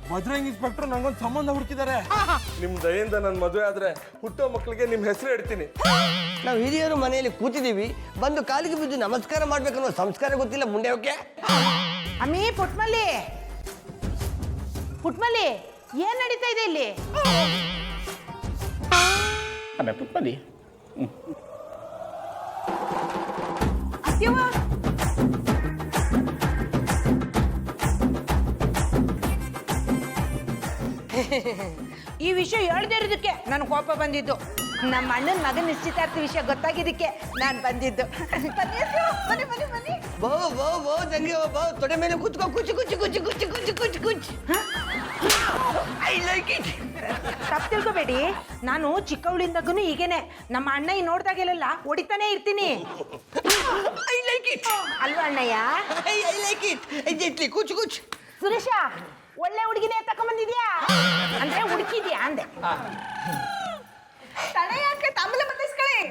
ಭದ್ರಂಗ್ inspector ನಂಗೊಂದು ಸಂಬಂಧ ಹುಡುಕಿದ್ದಾರೆ. ನಿಮ್ ದಯಿಂದ ನನ್ನ ಮದುವೆ ಆದ್ರೆ ಹುಟ್ಟೋ ಮಕ್ಕಳಿಗೆ ನಿಮ್ ಹೆಸರು ಇಡ್ತೀನಿ. ನಾವು ಹಿರಿಯರು ಮನೆಯಲ್ಲಿ ಕೂತಿದ್ದೀವಿ, ಬಂದು ಕಾಲಿಗೆ ಬಿದ್ದು ನಮಸ್ಕಾರ ಮಾಡ್ಬೇಕನ್ನೋ ಸಂಸ್ಕಾರ ಗೊತ್ತಿಲ್ಲ ಮುಂಡೆ ಓಕೆ. ಅಮ್ಮಿ ಪುಟ್ಮಲ್ಲಿ ಪುಟ್ಮಲ್ಲಿ ಏನ್ ನಡೀತಾ ಇದೆ ಇಲ್ಲಿ? ಅದೇ ಪುಟ್ಮಲ್ಲಿ ಅತ್ಯವ್ವ ಈ ವಿಷಯ ಹೇಳ್ದೇ ಇರೋದಕ್ಕೆ ನನ್ ಕೋಪ ಬಂದಿದ್ದು. ನಮ್ಮ ಅಣ್ಣನ ಮಗನ ನಿಶ್ಚಿತಾರ್ಥ ವಿಷಯ ಗೊತ್ತಾಗಿದ್ದಕ್ಕೆ ನಾನು ಬಂದಿದ್ದು. ಬನ್ನಿ ಬನ್ನಿ ಬನ್ನಿ. ಬೋ ಬೋ ಬೋ ತಂಗಿ ಬೋ, ತೊಡೆ ಮೇಲೆ ಕೂತ್ಕೋ, ಕುಚ್ಚು ಕುಚ್ಚು ಕುಚ್ಚು ಕುಚ್ಚು ಕುಚ್ಚು ಕುಚ್ಚು ಕುಚ್ಚು. I like it. ತಪ್ಪು ತಿಳ್ಕೊಬೇಡಿ, ನಾನು ಚಿಕ್ಕವಳಿಂದಾಗೂ ಹೀಗೇನೆ. ನಮ್ಮ ಅಣ್ಣ ಈ ನೋಡ್ದಾಗೆಲ್ಲ ಹೊಡಿತಾನೆ ಇರ್ತೀನಿ. ಐ ಲೈಕ್ ಇಟ್ ಅಲ್ವಾ ಅಣ್ಣಯ್ಯ? I like it. ಎಕ್ಸಾಕ್ಟ್ಲಿ ಕುಚ್ಚು ಕುಚ್ಚು. ಸುರೇಶ, ಒಳ್ಳೆ ಹುಡುಗಿನೇ ತಕೊಂಬಂದಿದ್ಯಾ ಅಂದ್ರೆ ಹುಡುಕಿದ್ಯಾ ಅಂದೆ. ತಡ ಯಾಕೆ, ತಮ್ಮಲೆ ಬದಲಿಸ್ಕೊಳ್ಳಿ.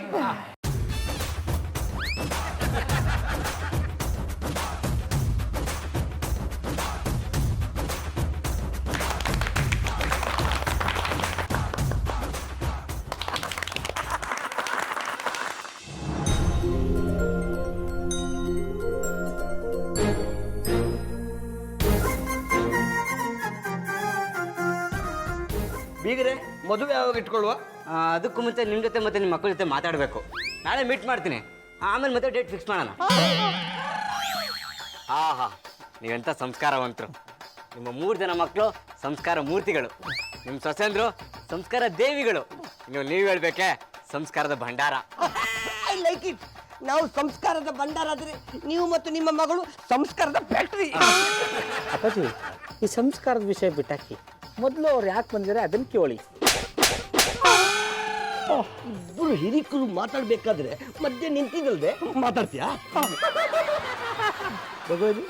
ಬೀಗ್ರೆ, ಮದುವೆ ಯಾವಾಗ ಇಟ್ಕೊಳ್ಳುವ? ಅದಕ್ಕೂ ಮುಂಚೆ ನಿಮ್ಮ ಜೊತೆ ಮತ್ತೆ ನಿಮ್ಮ ಮಕ್ಕಳ ಜೊತೆ ಮಾತಾಡಬೇಕು. ನಾಳೆ ಮೀಟ್ ಮಾಡ್ತೀನಿ, ಆಮೇಲೆ ಮತ್ತೆ ಡೇಟ್ ಫಿಕ್ಸ್ ಮಾಡೋಣ. ಹಾ ನೀವೆಂಥ ಸಂಸ್ಕಾರವಂತರು. ನಿಮ್ಮ 3 ಜನ ಮಕ್ಕಳು ಸಂಸ್ಕಾರ ಮೂರ್ತಿಗಳು, ನಿಮ್ಮ ಸೊಸೆಂದ್ರು ಸಂಸ್ಕಾರ ದೇವಿಗಳು, ನೀವು ಹೇಳ್ಬೇಕೆ ಸಂಸ್ಕಾರದ ಭಂಡಾರ. I like it. ನಾವು ಸಂಸ್ಕಾರದ ಭಂಡಾರ ಆದ್ರೆ ನೀವು ಮತ್ತು ನಿಮ್ಮ ಮಗಳು ಸಂಸ್ಕಾರದ ಫ್ಯಾಕ್ಟ್ರಿ. ಅಪ್ಪಾಜಿ, ಈ ಸಂಸ್ಕಾರದ ವಿಷಯ ಬಿಟ್ಟಾಕಿ ಮೊದಲು ಅವ್ರು ಯಾಕೆ ಬಂದಿದ್ದಾರೆ ಅದನ್ನು ಕೇಳಿ. ಇಬ್ಬರು ಹಿರಿಕರು ಮಾತಾಡ್ಬೇಕಾದ್ರೆ ಮಧ್ಯೆ ನಿಂತಿದ್ದಲ್ದೆ ಮಾತಾಡ್ತೀಯಾ? ಭಗವತಿ,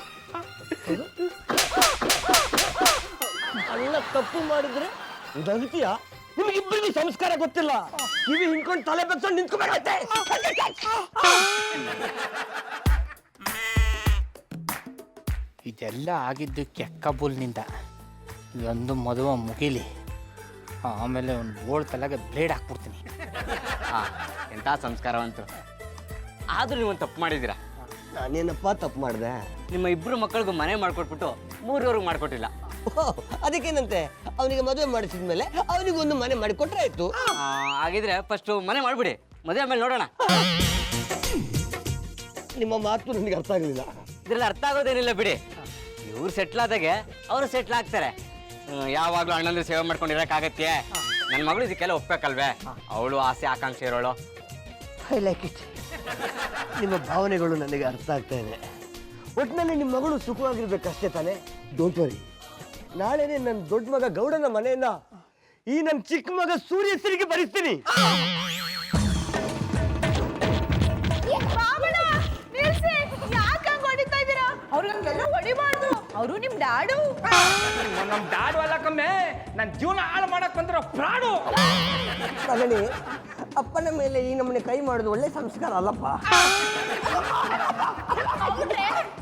ಅಣ್ಣ ತಪ್ಪು ಮಾಡಿದ್ರೆ ನಗ್ತೀಯಾ? ನಿಮಗಿಬ್ಬರಿಗೂ ಸಂಸ್ಕಾರ ಗೊತ್ತಿಲ್ಲ. ಕಿವಿ ಹಿಂಡ್ಕೊಂಡು ತಲೆ ಬಗ್ಸ್ಕೊಂಡು ನಿಂತ್ಕೋಬೇಕಾಗತ್ತೆ. ಇದೆಲ್ಲ ಆಗಿದ್ದು ಕೆಕ್ಕಬುಲ್ನಿಂದ. ಇದೊಂದು ಮದುವೆ ಮುಗಿಲಿ, ಆಮೇಲೆ ಒಂದು ಬೋಳ್ ತಲೆಗೆ ಬ್ಲೇಡ್ ಹಾಕ್ಬಿಡ್ತೀನಿ. ಎಂಥ ಸಂಸ್ಕಾರವಂತರು. ಆದರೂ ನೀವೊಂದು ತಪ್ಪು ಮಾಡಿದ್ದೀರಾ. ನಾನೇನಪ್ಪ ತಪ್ಪು ಮಾಡಿದೆ? ನಿಮ್ಮ 2 ಮಕ್ಕಳಿಗೂ ಮನೆ ಮಾಡ್ಕೊಟ್ಬಿಟ್ಟು 3ರವ್ರಿಗೆ ಮಾಡ್ಕೊಟ್ಟಿಲ್ಲ. ಅದಕ್ಕೇನಂತೆ, ಅವನಿಗೆ ಮದುವೆ ಮಾಡಿಸಿದ್ಮೇಲೆ ಅವನಿಗೊಂದು ಮನೆ ಮಾಡಿಕೊಟ್ರೆ ಆಯ್ತು. ಹಾಗಿದ್ರೆ ಫಸ್ಟು ಮನೆ ಮಾಡ್ಬಿಡಿ, ಮದುವೆ ಆಮೇಲೆ ನೋಡೋಣ. ನಿಮ್ಮ ಮಾತು ನನಗೆ ಅರ್ಥ ಆಗಲಿಲ್ಲ. ಇದ್ರಲ್ಲಿ ಅರ್ಥ ಆಗೋದೇನಿಲ್ಲ ಬಿಡಿ. ಇವ್ರು ಸೆಟ್ಲ್ ಆದಾಗೆ ಅವರು ಸೆಟ್ಲ್ ಆಗ್ತಾರೆ. ಯಾವಾಗಲೂ ಅಣ್ಣಂದ್ರೆ ಸೇವೆ ಮಾಡ್ಕೊಂಡಿರೋಕ್ಕಾಗತ್ತೆ? ನನ್ನ ಮಗಳು ಇದಕ್ಕೆಲ್ಲ ಒಪ್ಪಬೇಕಲ್ವೇ? ಅವಳು ಆಸೆ ಆಕಾಂಕ್ಷೆ ಇರೋಳು. I like it. ನಿಮ್ಮ ಭಾವನೆಗಳು ನನಗೆ ಅರ್ಥ ಆಗ್ತಾ ಇದೆ. ಒಟ್ಟಿನಲ್ಲಿ ನಿಮ್ಮ ಮಗಳು ಸುಖವಾಗಿರ್ಬೇಕಷ್ಟೇ ತಾನೆ. ಡೋಂಟ್ ವರಿ, ನಾಳೆನೇ ನನ್ನ ದೊಡ್ಡ ಮಗ ಗೌಡನ ಮನೆಯನ್ನ ಈ ನನ್ನ ಚಿಕ್ಕ ಮಗ ಸೂರ್ಯ ಹೆಸರಿಗೆ ಬರಿಸ್ತೀನಿ. ಅವ್ರಿಗೆಲ್ಲ ಹೊಡಿಬಾರ್ದು, ಅವರು ನಿಮ್ ಡ್ಯಾಡು. ನಮ್ಮ ಡ್ಯಾಡು ಅಲ್ಲ ಕಮ್ಮೆ, ನನ್ನ ಜೀವನ ಹಾಳು ಮಾಡಕ್ ಬಂದಿರೋ ಪ್ರಾಡು. ಮಗನೇ, ಅಪ್ಪನ ಮೇಲೆ ಈ ನಮ್ಮನೆ ಕೈ ಮಾಡೋದು ಒಳ್ಳೆ ಸಂಸ್ಕಾರ ಅಲ್ಲಪ್ಪ.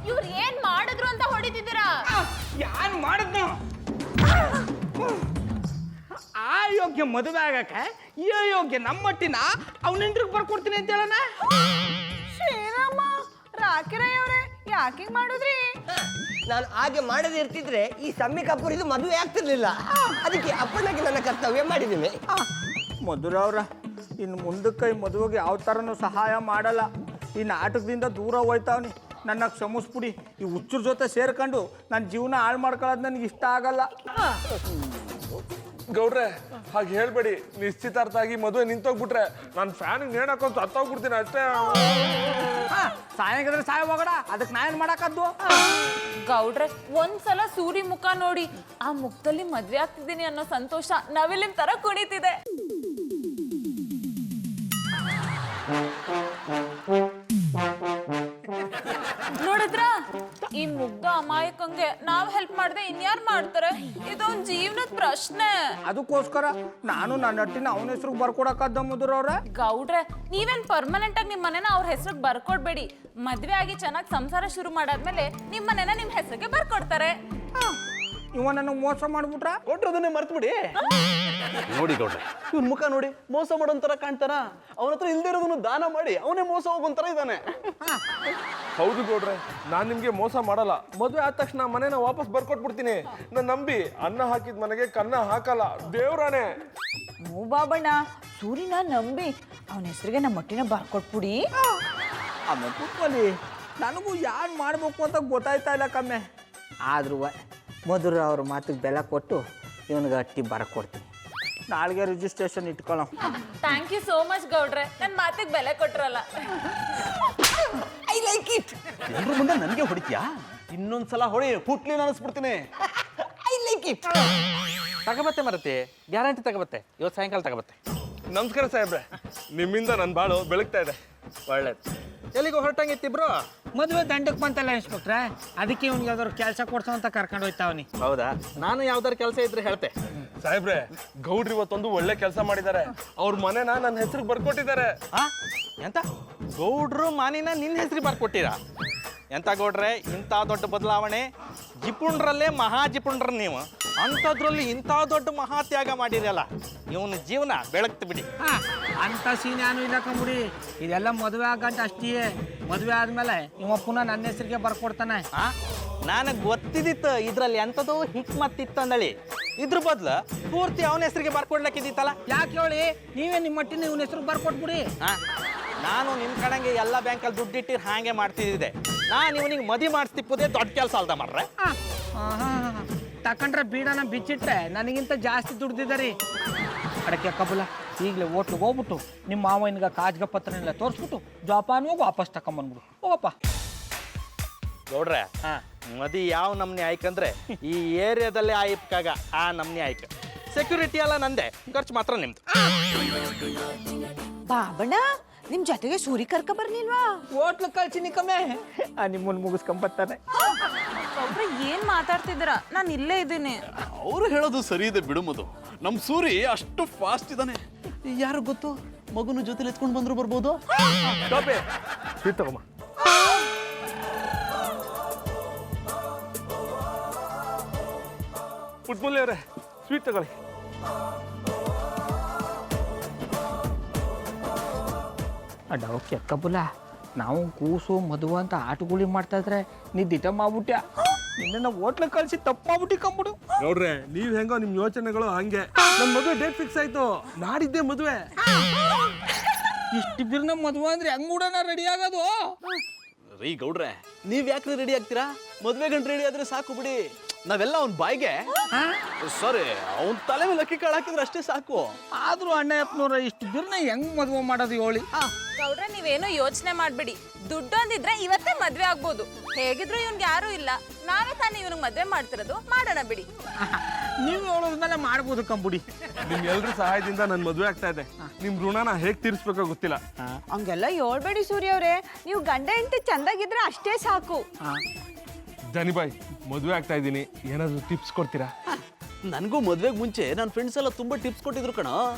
ಇವ್ರು ಏನ್ ಮಾಡಿದ್ರು ಅಂತ ಹೊಡಿತಿದ್ದೀರಾ? ಯಾರು ಮಾಡಿದ್ನು? ಆ ಯೋಗ್ಯ ಮದುವೆ ಆಗಕ್ಕೆ ಈ ಯೋಗ್ಯ ನಮ್ಮಟ್ಟಿನ ಅವನಿಂದ್ರಿಗೆ ಬರ್ಕೊಡ್ತೀನಿ ಅಂತ ಹೇಳೋಣ. ಶ್ರೀರಾಮ, ರಾಕಿರಯ್ಯ ಅವರೇ ಯಾಕೆ ಮಾಡಿದ್ರಿ? ನಾನು ಹಾಗೆ ಮಾಡದೇ ಇರ್ತಿದ್ರೆ ಈ ಸಮ್ಮಿ ಕಪೂರಿದು ಮದುವೆ ಆಗ್ತಿರ್ಲಿಲ್ಲ. ಅದಕ್ಕೆ ಅಪ್ಪನಾಗಿ ನನ್ನ ಕರ್ತವ್ಯ ಮಾಡಿದ್ದೀನಿ. ಮಧುರವ್ರ, ಇನ್ನು ಮುಂದಕ್ಕೆ ಈ ಮದುವೆಗೆ ಯಾವ ಥರನೂ ಸಹಾಯ ಮಾಡಲ್ಲ. ಈ ನಾಟಕದಿಂದ ದೂರ ಹೋಯ್ತಾವ್ನಿ. ನನ್ನ ಕ್ಷಮಿಸ್ಬಿಡಿ. ಈ ಹುಚ್ಚರ ಜೊತೆ ಸೇರ್ಕೊಂಡು ನನ್ನ ಜೀವನ ಹಾಳು ಮಾಡ್ಕೊಳ್ಳೋದು ನನಗೆ ಇಷ್ಟ ಆಗಲ್ಲ. ಗೌಡ್ರೆ, ಹಾಗೆ ಹೇಳ್ಬೇಡಿ. ನಿಶ್ಚಿತಾರ್ಥ ಆಗಿ ಮದುವೆ ನಿಂತೋಗ್ಬಿಟ್ರೆ ನಾನು ಫ್ಯಾನಿಗೆ ನೇಣು ಹಾಕೊಂಡು ಸತ್ತೋಗ್ಬಿಡ್ತೀನಿ ಅಷ್ಟೇ. ಸಾಯಂಕಾಲ ಸಾಯ ಹೋಗೋಣ, ಅದಕ್ಕೆ ನಾ ಏನು ಮಾಡೋಕ್ಕದ್ದು? ಗೌಡ್ರೆ, ಒಂದ್ಸಲ ಸೂರಿ ಮುಖ ನೋಡಿ, ಆ ಮುಖದಲ್ಲಿ ಮದ್ವೆ ಆಗ್ತಿದ್ದೀನಿ ಅನ್ನೋ ಸಂತೋಷ ನವಿಲಿನ ತರ ಕುಣಿತಿದೆ. ನೋಡಿದ್ರ, ಈ ಮುಗ್ಧ ಅಮಾಯಕಂಗೆ ನಾವ್ ಹೆಲ್ಪ್ ಮಾಡದೆ ಇನ್ಯಾರು ಮಾಡ್ತಾರೆ? ಇದೊಂದ್ ಜೀವನದ ಪ್ರಶ್ನೆ. ಅದಕ್ಕೋಸ್ಕರ ನಾನು ನನ್ನ ಹಟ್ಟಿನ ಅವನ ಹೆಸ್ರಿಗೆ ಬರ್ಕೊಡಕ್ಕದ್ದ ಮಧುರವ್ರೆ. ಗೌಡ್ರೆ, ನೀವೇನ್ ಪರ್ಮನೆಂಟ್ ಆಗಿ ನಿಮ್ ಮನೆನ ಅವ್ರ ಹೆಸರಿಗೆ ಬರ್ಕೊಡ್ಬೇಡಿ. ಮದ್ವೆ ಆಗಿ ಚೆನ್ನಾಗಿ ಸಂಸಾರ ಶುರು ಮಾಡಾದ್ಮೇಲೆ ನಿಮ್ ಮನೆನ ನಿಮ್ ಹೆಸರಿಗೆ ಬರ್ಕೊಡ್ತಾರೆ. ಇವ ನನಗೆ ಮೋಸ ಮಾಡ್ಬಿಟ್ರ. ಕೊಟ್ಟಿರೋದನ್ನೇ ಮರ್ತು ಬಿಡಿ. ನೋಡಿ ಗೌಡ್ರೆ, ಇವ್ನ ಮುಖ ನೋಡಿ, ಮೋಸ ಮಾಡೋಂಥರ ಕಾಣ್ತಾನ. ಅವನ ಹತ್ರ ಇಲ್ದೇ ಇರೋದನ್ನು ದಾನ ಮಾಡಿ ಅವನೇ ಮೋಸ ಹೋಗೋಂಥರ ಇದ್ದಾನೆ. ಹೌದು ಗೌಡ್ರೆ, ನಾನ್ ನಿಮ್ಗೆ ಮೋಸ ಮಾಡಲ್ಲ. ಮದುವೆ ಆದ ತಕ್ಷಣ ಮನೆನ ವಾಪಸ್ ಬರ್ಕೊಟ್ಬಿಡ್ತೀನಿ. ನಾನ್ ನಂಬಿ ಅನ್ನ ಹಾಕಿದ ಮನೆಗೆ ಕನ್ನ ಹಾಕಲ್ಲ, ದೇವ್ರಾನೆ. ಹ್ಞೂ ಬಾಬಣ್ಣ, ಸೂರಿನ ನಂಬಿ ಅವನ ಹೆಸರಿಗೆ ನಮ್ಮ ಮಟ್ಟಿನ ಬರ್ಕೊಟ್ಬಿಡಿ. ಆಮೇಲೆ ಕುತ್ಕೊಳ್ಳಿ, ನನಗೂ ಯಾರು ಮಾಡಬೇಕು ಅಂತ ಗೊತ್ತಾಯ್ತಾ ಇಲ್ಲ ಕಮ್ಮೆ. ಆದ್ರೂ ಮಧುರ ಅವ್ರ ಮಾತಿಗೆ ಬೆಲೆ ಕೊಟ್ಟು ಇವನಿಗೆ ಅಟ್ಟಿ ಬರಕೊಡ್ತೀನಿ. ನಾಳೆಗೆ ರಿಜಿಸ್ಟ್ರೇಷನ್ ಇಟ್ಕೊಳ್ಳೋ. ಥ್ಯಾಂಕ್ ಯು ಸೋ ಮಚ್ ಗೌಡ್ರೆ, ನನ್ನ ಮಾತಿಗೆ ಬೆಲೆ ಕೊಟ್ರಲ್ಲ. I like it. ಎಲ್ರ ಮುಂದೆ ನನಗೆ ಹೊಡಿತೀಯಾ? ಇನ್ನೊಂದ್ಸಲ ಹೊಡಿ, ಪುಟ್ಲಿ ಅನಿಸ್ಬಿಡ್ತೀನಿ. I like it. ತಗೋಬತ್ತೆ ಮರತಿ, ಗ್ಯಾರಂಟಿ ತಗೋಬತ್ತೆ. ಇವತ್ತು ಸಾಯಂಕಾಲ ತಗೋಬತ್ತೆ. ನಮಸ್ಕಾರ ಸಾಹೇಬ್ರೆ, ನಿಮ್ಮಿಂದ ನನ್ನ ಬಾಳು ಬೆಳಗ್ತಾ ಇದೆ. ಒಳ್ಳೇದು. ಎಲ್ಲಿಗೂ ಹೊರಟಂಗಿತ್ತಿಬ್ರು? ಮದುವೆ ದಂಡಕ್ಕೆ ಬಂತಲ್ಲ ಇನ್ಸ್ಪೆಕ್ಟ್ರೆ, ಅದಕ್ಕೆ ಇವ್ನಿಗೆ ಯಾವ್ದಾದ್ರು ಕೆಲಸ ಕೊಡ್ಸೋ ಅಂತ ಕರ್ಕೊಂಡು ಹೋಯ್ತಾವನಿ. ಹೌದಾ? ನಾನು ಯಾವ್ದಾರು ಕೆಲಸ ಇದ್ರೆ ಹೇಳ್ತೆ. ಸಾಹೇಬ್ರೆ, ಗೌಡ್ರು ಇವತ್ತೊಂದು ಒಳ್ಳೆ ಕೆಲಸ ಮಾಡಿದ್ದಾರೆ. ಅವ್ರ ಮನೆನ ನನ್ನ ಹೆಸರಿಗೆ ಬರ್ಕೊಟ್ಟಿದ್ದಾರೆ. ಎಂತ ಗೌಡ್ರು ಮಾನಿನ ನಿನ್ನ ಹೆಸರು ಬರ್ಕೊಟ್ಟಿರಾ? ಎಂತ ಗೌಡ್ರೆ, ಇಂಥ ದೊಡ್ಡ ಬದಲಾವಣೆ. ಜಿಪುಣ್ರಲ್ಲೇ ಮಹಾ ಜಿಪುಣ್ರ ನೀವು. ಅಂಥದ್ರಲ್ಲಿ ಇಂಥ ದೊಡ್ಡ ಮಹಾತ್ಯಾಗ ಮಾಡಿರಲ್ಲ, ಇವನ ಜೀವನ ಬೆಳಗ್ತು ಬಿಡಿ. ಅಂತ ಸೀನ್ ಏನು ಇಲ್ಲ ಕಂಬಿಡಿ, ಇದೆಲ್ಲ ಮದುವೆ ಆಗಂಟ ಅಷ್ಟೇ. ಮದುವೆ ಆದ್ಮೇಲೆ ಇವ ಪುನಃ ನನ್ನ ಹೆಸರಿಗೆ ಬರ್ಕೊಡ್ತಾನೆ. ನನಗೆ ಗೊತ್ತಿದ್ದಿತ್ತು ಇದ್ರಲ್ಲಿ ಎಂಥದೋ ಹಿಕ್ಮತ್ತಿತ್ತು ಅಂದಳಿ. ಇದ್ರ ಬದ್ಲು ಪೂರ್ತಿ ಅವನ ಹೆಸರಿಗೆ ಬರ್ಕೊಡ್ಲಕ್ಕಿದ್ದಿತ್ತಲ್ಲ. ಯಾಕೆ ಹೇಳಿ, ನೀವೇ ನಿಮ್ಮ ಮಟ್ಟಿನ ಇವನ ಹೆಸರಿಗೆ ಬರ್ಕೊಟ್ಬಿಡಿ. ನಾನು ನಿಮ್ಮ ಕಡೆಗೆ ಎಲ್ಲ ಬ್ಯಾಂಕಲ್ಲಿ ದುಡ್ಡಿಟ್ಟಿರು ಹಾಗೆ ಮಾಡ್ತಿದ್ದೆ. ನಾನು ಇವನಿಗೆ ಮದಿ ಮಾಡಿಸ್ತಿಪ್ಪುದೇ ದೊಡ್ಡ ಕೆಲಸ ಅಲ್ದ ಮಾಡ್ರೆ. ತಕೊಂಡ್ರೆ ಬೀಡನ ಬಿಚ್ಚಿಟ್ರೆ ನನಗಿಂತ ಜಾಸ್ತಿ ದುಡ್ದಿದ್ದಾರಿ. ಅಡಕೆ ಕಬಲ ಈಗಲೇ ಓಟ್ಲಿಗೆ ಹೋಗ್ಬಿಟ್ಟು ನಿಮ್ಮ ಮಾವನಿಗೆ ಕಾಜ್ಗ ಪತ್ರನೆಲ್ಲ ತೋರಿಸ್ಬಿಟ್ಟು ಜೋಪಾನ ಹೋಗಿ ವಾಪಸ್ ತಕೊಂಬಂದ್ಬಿಡು. ಹೋಗಪ್ಪ ನೋಡ್ರೆ, ಮದಿ ಯಾವ ನಮ್ನಿ ಆಯ್ಕಂದ್ರೆ ಈ ಏರಿಯಾದಲ್ಲೇ ಆಯ್ಕಾಗ ಆ ನಮ್ನಿ ಆಯ್ಕ. ಸೆಕ್ಯೂರಿಟಿ ಎಲ್ಲ ನಂದೆ, ಖರ್ಚು ಮಾತ್ರ ನಿಮ್ದು. ಬಾಬಣ್ಣ, ನಿಮ್ ಜೊತೆಗೆ ಸೂರಿ ಕರ್ಕ ಬರ್ಲಿಲ್ವಾ? ಹೋಟ್ಲು ಕಳ್ಸಿನಿ ಕಮ್ಮೆ, ನಿಮ್ಮನ್ನು ಮುಗಿಸ್ಕೊಂಬರ್ತಾನೆ. ಒಬ್ರು ಏನ್ ಮಾತಾಡ್ತಿದ್ದೀರಾ? ನಾನು ಇಲ್ಲೇ ಇದ್ದೀನಿ. ಅವರು ಹೇಳೋದು ಸರಿ ಇದೆ ಬಿಡು ಮಧು. ನಮ್ಮ ಸೂರಿ ಅಷ್ಟು ಫಾಸ್ಟ್ ಇದ್ದಾನೆ. ಯಾರು ಗೊತ್ತು, ಮಗುನ ಜೊತೆಲಿ ಎತ್ಕೊಂಡು ಬಂದ್ರು ಬರ್ಬೋದು. ಸ್ವೀಟ್ ತಗೊಮ್ಮ. ಪುಟ್ಮುಲ್ಲಿ ಅವರೇ, ಸ್ವೀಟ್ ತಗೊಳ್ಳಿ. ಅಡ್ಡ ಓಕೆ ಕಬುಲ, ನಾವು ಕೂಸು ಮದುವೆ ಅಂತ ಆಟಗುಳಿ ಮಾಡ್ತಾ ಇದ್ರೆ ನೀ ದಿಟ ಮಾಡ್ಬಿಟ್ಯಾ. ನಿನ್ನ ಹೋಟ್ಲು ಕಳ್ಸಿ ತಪ್ಪು ಮಾಡ್ಬಿಟ್ಟು ಕಂಬಿಡು. ನೋಡ್ರೆ, ನೀವ್ ಹೆಂಗೋ ನಿಮ್ ಯೋಚನೆಗಳು ಹಂಗೆ. ನನ್ ಮದುವೆ ಡೇಟ್ ಫಿಕ್ಸ್ ಆಯ್ತು, ನಾಡಿದ್ದೆ ಮದುವೆ. ಇಷ್ಟು ಬಿರ್ನ ಮದುವೆ ಅಂದ್ರೆ ಹೆಂಗೂಡನ ರೆಡಿ ಆಗೋದು? ರೀ ಗೌಡ್ರೆ, ನೀವ್ ಯಾಕ್ರಿ ರೆಡಿ ಆಗ್ತೀರಾ? ಮದ್ವೆ ಗಂಟು ರೆಡಿ ಆದ್ರೆ ಸಾಕು ಬಿಡಿ. ನಾವೆಲ್ಲ ಅವ್ನ ಬಾಯಿಗೆ ಸಾರಿ ಅವನ ತಲೆ ಮೇಲೆ ಅಕ್ಕಿ ಕಾಳು ಹಾಕಿದ್ರೆ ಅಷ್ಟೇ ಸಾಕು. ಆದ್ರೂ ಅಣ್ಣ ಯಪ್ಪನವ್ರ ಇಷ್ಟು ಬಿರ್ನ ಹೆಂಗ್ ಮದುವೆ ಮಾಡೋದು ಹೇಳಿ? ಗೌಡ್ರೆ, ನೀವೇನು ಯೋಚನೆ ಮಾಡ್ಬಿಡಿ. ದುಡ್ಡೊಂದಿದ್ರೆ ಇವತ್ತೇ ಮದ್ವೆ ಆಗ್ಬೋದು. ಹೇಗಿದ್ರು ಇವ್ನ್ಗೆ ಯಾರು ಇಲ್ಲ, ನಾವೇ ತಾನೇ ಇವ್ನಿಗೆ ಮದ್ವೆ ಮಾಡ್ತಿರೋದು. ಮಾಡೋಣ ಬಿಡಿ. ನೀವು ಹೇಳೋದ್ಮೇಲೆ ಮಾಡ್ಬೋದು ಕಂಬುಡಿ. ನಿಮ್ ಎಲ್ರ ಸಹಾಯದಿಂದ ನನ್ ಮದುವೆ ಆಗ್ತಾ ಇದೆ. ನಿಮ್ ಋಣನ ಹೇಗ್ ತೀರಿಸ್ಬೇಕೋ ಗೊತ್ತಿಲ್ಲ. ಹಂಗೆಲ್ಲ ಹೇಳ್ಬೇಡಿ ಸೂರ್ಯ ಅವ್ರೆ, ನೀವು ಗಂಡ ಹೆಂಡತಿ ಚಂದಾಗಿದ್ರೆ ಅಷ್ಟೇ ಸಾಕು. ಜನಿಬಾಯ್, ಮದುವೆ ಆಗ್ತಾ ಇದ್ದೀನಿ, ಏನಾದ್ರು ಟಿಪ್ಸ್ ಕೊಡ್ತೀರಾ? ನನಗೂ ಮದ್ವೆಗೆ ಮುಂಚೆ ನನ್ನ ಫ್ರೆಂಡ್ಸ್ ಎಲ್ಲ ತುಂಬಾ ಟಿಪ್ಸ್ ಕೊಟ್ಟಿದ್ರು ಕಣ.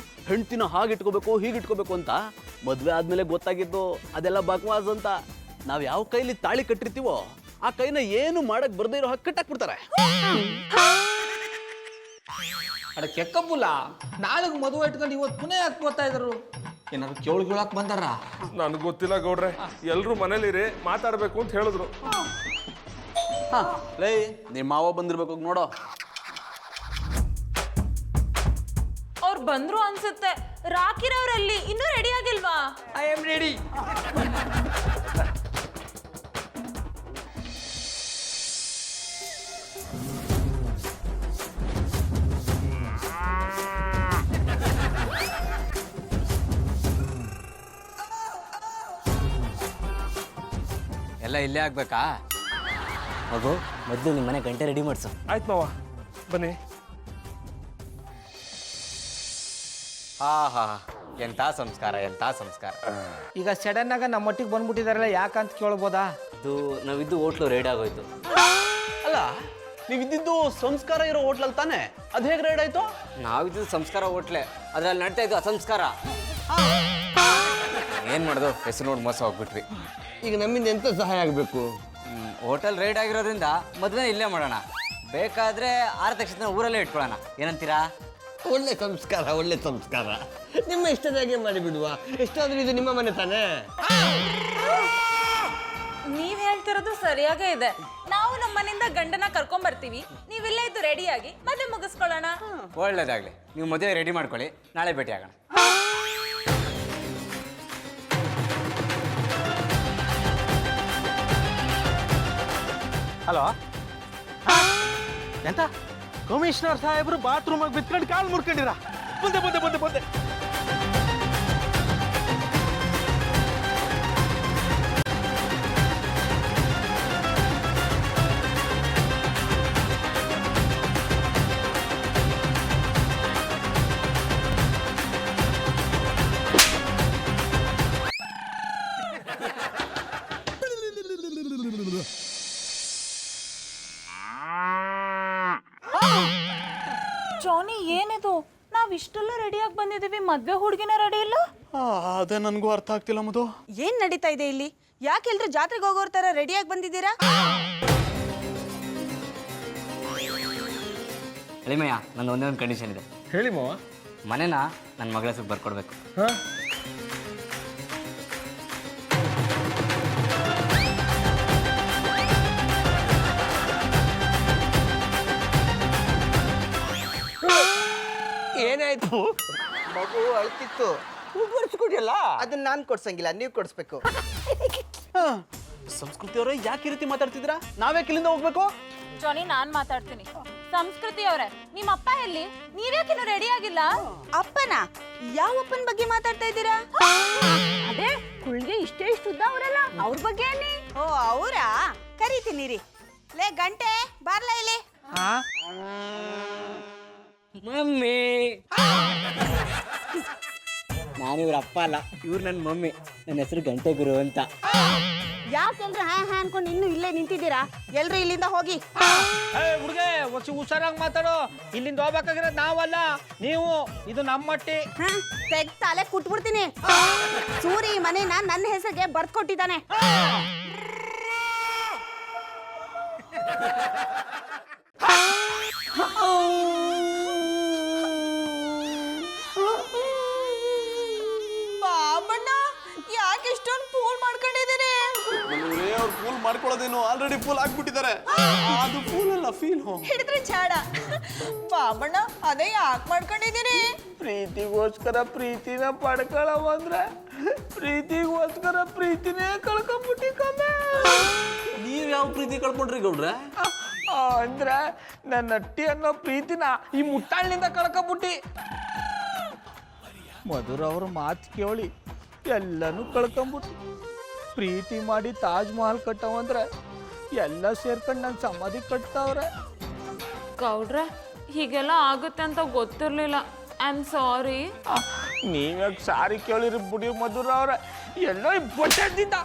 ಹೆಂಡ್ತಿನ ಹಾಗೆ ಇಟ್ಕೋಬೇಕು, ಹೀಗೆ ಇಟ್ಕೋಬೇಕು ಅಂತ. ಮದ್ವೆ ಆದ್ಮೇಲೆ ಗೊತ್ತಾಗಿದ್ದು ಅದೆಲ್ಲ ಬಕ್ವಾಸ್ ಅಂತ. ನಾವ್ ಯಾವ ಕೈಲಿ ತಾಳಿ ಕಟ್ಟಿರ್ತೀವೋ ಆ ಕೈನ ಏನು ಮಾಡಕ್ ಬರ್ದೇ ಇರೋ ಹಾಗೆ ಕಟ್ಟಾಕ್ಬಿಡ್ತಾರೆ. ಅಡ ಕೆಕ್ಕಬ್ಬುಲ, ನಾಳೆಗೆ ಮದುವೆ ಇಟ್ಕೊಂಡು ಇವತ್ತು ಪುನಃ ಯಾಕೆ ಬರ್ತಾ ಇದ್ರು? ಏನಾದ್ರು ಕೇಳಕ್ ಬಂದಾರ? ನನ್ಗೆ ಗೊತ್ತಿಲ್ಲ ಗೌಡ್ರೆ, ಎಲ್ರು ಮನೇಲಿರಿ, ಮಾತಾಡ್ಬೇಕು ಅಂತ ಹೇಳಿದ್ರು. ಲೇ, ನಿಮ್ಮ ಮಾವ ಬಂದಿರ್ಬೇಕು, ನೋಡೋ. ಅವ್ರು ಬಂದ್ರು ಅನ್ಸುತ್ತೆ. ರಾಕಿರವ್ರಲ್ಲಿ ಇನ್ನೂ ರೆಡಿ ಆಗಿಲ್ವಾ? I am ready. ಎಲ್ಲ ಇಲ್ಲೇ ಆಗ್ಬೇಕಾ? ಮಗು, ಮೊದಲು ನಿಮ್ಮ ಮನೆ ಗಂಟೆ ರೆಡಿ ಮಾಡಿಸು. ಆಯ್ತು ಮಾವ, ಬನ್ನಿ. ಹಾ, ಎಂಥ ಸಂಸ್ಕಾರ, ಎಂಥ ಸಂಸ್ಕಾರ. ಈಗ ಸಡನ್ ಆಗ ನಮ್ಮ ಮಟ್ಟಿಗೆ ಬಂದ್ಬಿಟ್ಟಿದಾರಲ್ಲ, ಯಾಕಂತ ಕೇಳ್ಬೋದಾ? ಇದು ನಾವಿದ್ದು ಹೋಟ್ಲು ರೇಡ್ ಆಗೋಯ್ತು. ಅಲ್ಲ, ನೀವಿದ್ದು ಸಂಸ್ಕಾರ ಇರೋ ಹೋಟ್ಲಲ್ಲಿ ತಾನೆ, ಅದು ಹೇಗೆ ರೇಡ್ ಆಯ್ತು? ನಾವಿದ್ದು ಸಂಸ್ಕಾರ ಹೋಟ್ಲೆ, ಅದ್ರಲ್ಲಿ ನಡ್ತಾ ಇದ್ದು ಅಸಂಸ್ಕಾರ. ಏನ್ ಮಾಡೋದು, ಹೆಸರು ನೋಡಿ ಮೋಸ ಹೋಗ್ಬಿಟ್ವಿ. ಈಗ ನಮ್ಮಿಂದ ಎಂತ ಸಹಾಯ ಆಗಬೇಕು? ಹೋಟೆಲ್ ರೇಡ್ ಆಗಿರೋದ್ರಿಂದ ಮದ್ವೆ ಇಲ್ಲೇ ಮಾಡೋಣ. ಬೇಕಾದ್ರೆ ಆರ ತಕ್ಷಣ ಊರಲ್ಲೇ ಇಟ್ಕೊಳ್ಳೋಣ, ಏನಂತೀರಾ? ಒಳ್ಳೆ ಸಂಸ್ಕಾರ, ಒಳ್ಳೆ ಸಂಸ್ಕಾರ. ನಿಮ್ಮ ಇಷ್ಟದಾಗೆ ಮಾಡಿಬಿಡುವ. ಎಷ್ಟಾದ್ರೂ ಇದು ನಿಮ್ಮ ಮನೆ ತಾನೇ. ನೀವ್ ಹೇಳ್ತಿರೋದು ಸರಿಯಾಗೇ ಇದೆ. ನಾವು ನಮ್ಮ ಮನೆಯಿಂದ ಗಂಡನ ಕರ್ಕೊಂಡ್ ಬರ್ತೀವಿ, ನೀವಿಲ್ಲೇ ಇದ್ದು ರೆಡಿಯಾಗಿ ಮದುವೆ ಮುಗಿಸ್ಕೊಳ್ಳೋಣ. ಒಳ್ಳೇದಾಗ್ಲಿ, ನೀವು ಮದುವೆ ರೆಡಿ ಮಾಡ್ಕೊಳ್ಳಿ, ನಾಳೆ ಭೇಟಿ ಆಗೋಣ. ಹಲೋ, ಎಂತ ಕಮಿಷನರ್ ಸಾಹೇಬ್ರು ಬಾತ್ರೂಮಾಗ ಬಿತ್ಕೊಂಡು ಕಾಲು ಮುರ್ಕೊಂಡಿರ? ಬಂದೆ ಬಂದೆ ಬಂದೆ ಬಂದೆ. ಜಾನಿ, ಏನಿದು? ನಾವ್ ಇಷ್ಟೆಲ್ಲ ರೆಡಿಯಾಗಿ ಬಂದಿದೀವಿ, ಮದ್ವೆ ಹುಡುಗಿನ ರೆಡಿ ಇಲ್ಲ? ಅದೇ ನನಗೂ ಅರ್ಥ ಆಗ್ತಿಲ್ಲ ಮಧು. ಏನ್ ನಡೀತಾ ಇದೆ ಇಲ್ಲಿ? ಯಾಕೆ ಎಲ್ರು ಜಾತ್ರೆಗೆ ಹೋಗೋರ್ ತರ ರೆಡಿಯಾಗಿ ಬಂದಿದ್ದೀರಾ? ಅಳಿಮಯ್ಯ, ನಂದು ಒಂದೇ ಒಂದು ಕಂಡೀಷನ್ ಇದೆ. ಹೇಳಿ ಮಾವ. ಮನೆನ ನನ್ನ ಮಗಳ ಹೆಸರು ಬರ್ಕೊಡ್ಬೇಕು. ಹಾಂ, ಏನಾಯ್ತು? ಮಗು ಅಳ್ತಿತ್ತು, ಬರ್ಸ್ಕೊಡಿಯಲ್ಲ. ಅದನ್ನ ನಾನು ಕೊಡ್ಸಂಗಿಲ್ಲ, ನೀವು ಕೊಡಿಸ್ಬೇಕು. ಸಂಸ್ಕೃತಿ ಅವರೇ ಯಾಕೆ ಈ ರೀತಿ ಮಾತಾಡ್ತಿದ್ದೀರಾ? ನಾವೇ ಇಲ್ಲಿಂದ ಹೋಗ್ಬೇಕು? ಜಾನಿ, ನಾನ್ ಮಾತಾಡ್ತೀನಿ. ಸಂಸ್ಕೃತಿ ಅವ್ರೆ, ನಿಮ್ಮ ಅಪ್ಪ ಎಲ್ಲಿ? ನೀವ್ಯಾಕಿನ್ನು ರೆಡಿ ಆಗಿಲ್ಲ? ಅಪ್ಪನ? ಯಾವ ಅಪ್ಪನ ಬಗ್ಗೆ ಮಾತಾಡ್ತಾ ಇದ್ದೀರಾ? ಅದೇ ಕುಳ್ಗೆ ಇಷ್ಟೇ ಉದ್ದ ಅವರಲ್ಲ, ಅವ್ರ ಬಗ್ಗೆ ಅನ್ನಿ. ಓ, ಅವರಾ? ಕರೀತೀನಿ ರೀ. ಲೇ ಗಂಟೆ, ಬಾರ್ಲಾ ಇಲ್ಲಿ. ಮಮ್ಮಿ, ನಾನು ಇವ್ರ ಅಪ್ಪ ಅಲ್ಲ, ಇವ್ರು ನನ್ನ ಮಮ್ಮಿ. ನನ್ನ ಹೆಸರು ಗಂಟೆ ಗುರು ಅಂತ. ಯಾಕೆಲ್ರು ಹಾ ಹಾ ಅನ್ಕೊಂಡು ಇನ್ನು ಇಲ್ಲೇ ನಿಂತಿದ್ದೀರಾ? ಎಲ್ರು ಇಲ್ಲಿಂದ ಹೋಗಿ. ಹುಡುಗೆ ಹುಷಾರಾಗಿ ಮಾತಾಡೋ. ಇಲ್ಲಿಂದ ಹೋಗ್ಬೇಕಾಗಿರೋದು ನಾವಲ್ಲ, ನೀವು. ಇದು ನಮ್ಮ ಮಟ್ಟಿ. ತೆಗ್ ತಲೆ ಕುಟ್ಬಿಡ್ತೀನಿ. ಸೂರಿ ಈ ಮನೆನ ನನ್ನ ಹೆಸರಿಗೆ ಬರ್ದ್ಕೊಟ್ಟಿದ್ದಾನೆ. ಬಾಬಣ್ಣ, ಯಾಕೆ ಇಷ್ಟೊಂದು ಫೂಲ್ ಮಾಡ್ಕೊಂಡಿದ್ದೀರಿ? ಅವ್ರು ಫೂಲ್ ಮಾಡ್ಕೊಳ್ಳೋದೇನು, ಆಲ್ರೆಡಿ ಫೂಲ್ ಆಗ್ಬಿಟ್ಟಿದ್ದಾರೆ. ಅದು ಫೂಲ್ ಅಲ್ಲ, ಫೀಲ್. ಹಿಡಿದ್ರೆ ಚಾಡ. ಬಾಬಣ್ಣ, ಅದೇ ಯಾಕೆ ಮಾಡ್ಕೊಂಡಿದ್ದೀರಿ? ಪ್ರೀತಿಗೋಸ್ಕರ ಪ್ರೀತಿನ ಪಡ್ಕೊಳ್ಳೋವಂದ್ರೆ ಪ್ರೀತಿಗೋಸ್ಕರ ಪ್ರೀತಿನೇ ಕಳ್ಕೊಂಬಿಟ್ಟಿ ಕಮ್ಮೆ. ನೀವ್ ಯಾವ ಪ್ರೀತಿ ಕಳ್ಕೊಂಡ್ರಿ ಗೌಡ್ರೆ? ಅಂದ್ರೆ ನನ್ನ ಅಟ್ಟಿ ಅನ್ನೋ ಪ್ರೀತಿನ ಈ ಮುಟ್ಟಾಳಿನಿಂದ ಕಳ್ಕೊಂಬಿಟ್ಟಿ. ಮಧುರ ಅವ್ರ ಮಾತು ಕೇಳಿ ಎಲ್ಲನೂ ಕಳ್ಕೊಂಬಿಟ್ಟು ಪ್ರೀತಿ ಮಾಡಿ ತಾಜ್ ಮಹಲ್ ಕಟ್ಟವಂದ್ರೆ ಎಲ್ಲ ಸೇರ್ಕೊಂಡು ನನ್ನ ಸಮಾಧಿ ಕಟ್ತಾವ್ರೆ. ಗೌಡ್ರೆ, ಹೀಗೆಲ್ಲ ಆಗುತ್ತೆ ಅಂತ ಗೊತ್ತಿರ್ಲಿಲ್ಲ. I am sorry. ನೀವ್ಯಾಕೆ ಸಾರಿ ಕೇಳಿರಿ ಬಿಡಿ ಮಧುರ ಅವ್ರೆ, ಎಲ್ಲೋ ಈ ಬೊಟ್ಟದಿಂದ.